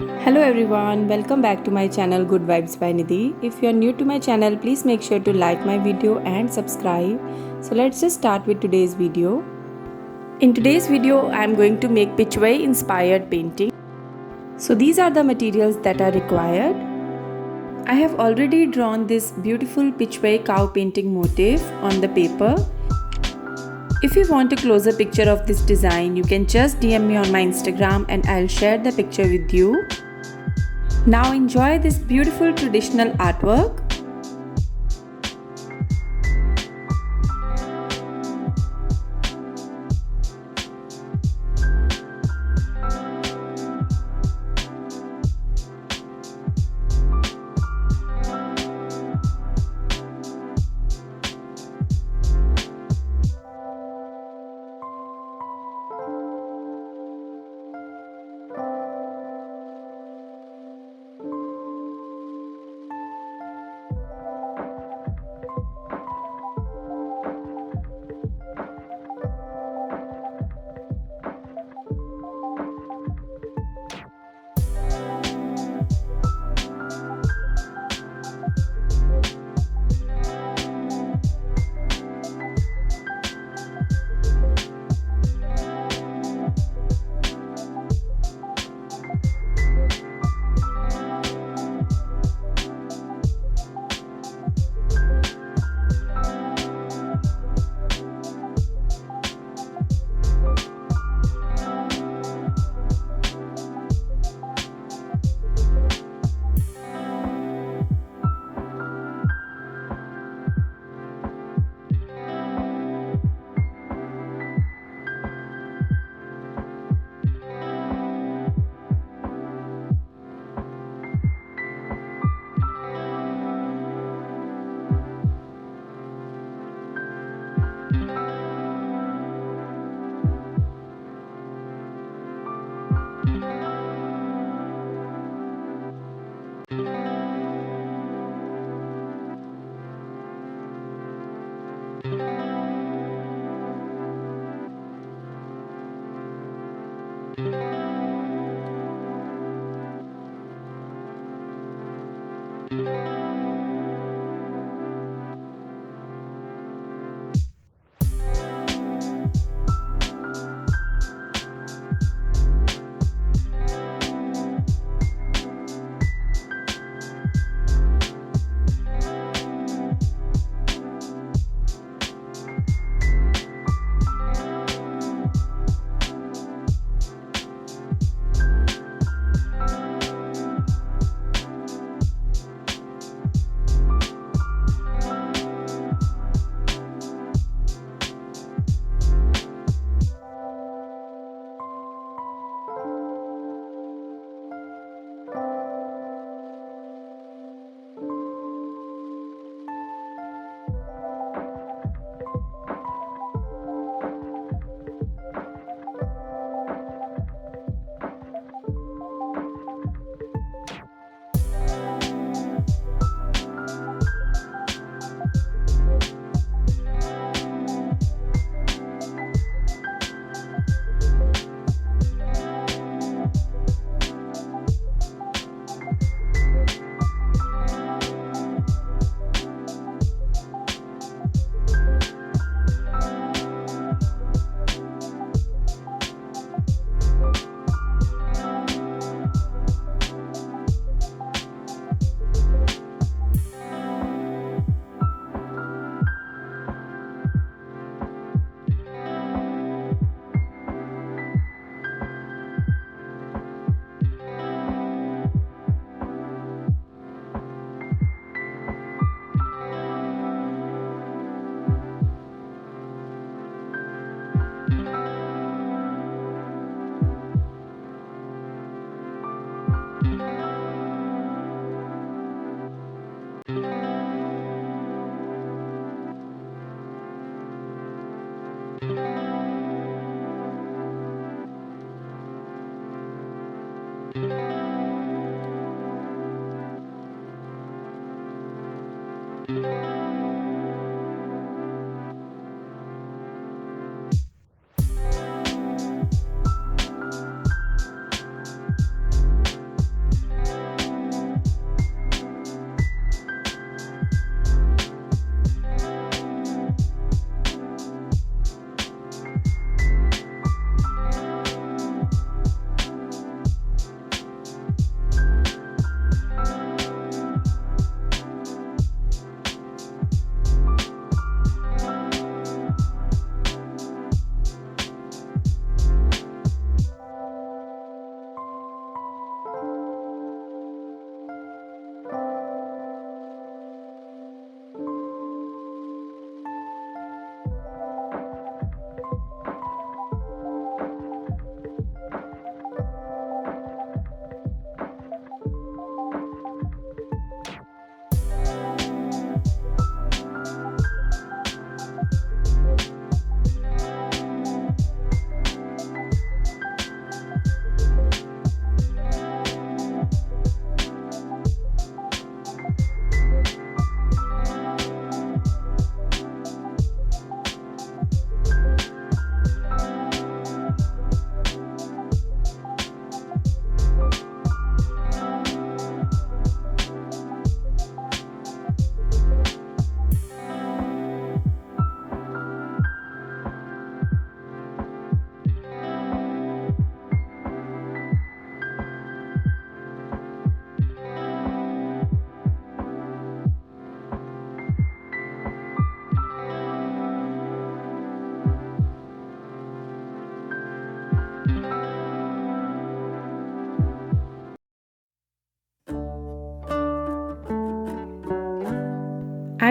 Hello everyone, welcome back to my channel Good Vibes by Nidhi. If you are new to my channel, please make sure to like my video and subscribe. So let's just start with today's video. In today's video, I am going to make Pichwai inspired painting. So these are the materials that are required. I have already drawn this beautiful Pichwai cow painting motif on the paper. If you want a closer picture of this design, you can just DM me on my Instagram and I'll share the picture with you. Now enjoy this beautiful traditional artwork.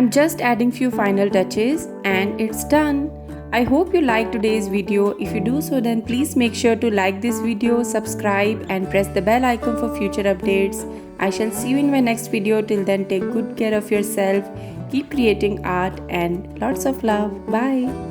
I'm just adding few final touches and it's done. I hope you liked today's video. If you do so, then please make sure to like this video, subscribe and press the bell icon for future updates. I shall see you in my next video. Till then, take good care of yourself, keep creating art and lots of love. Bye.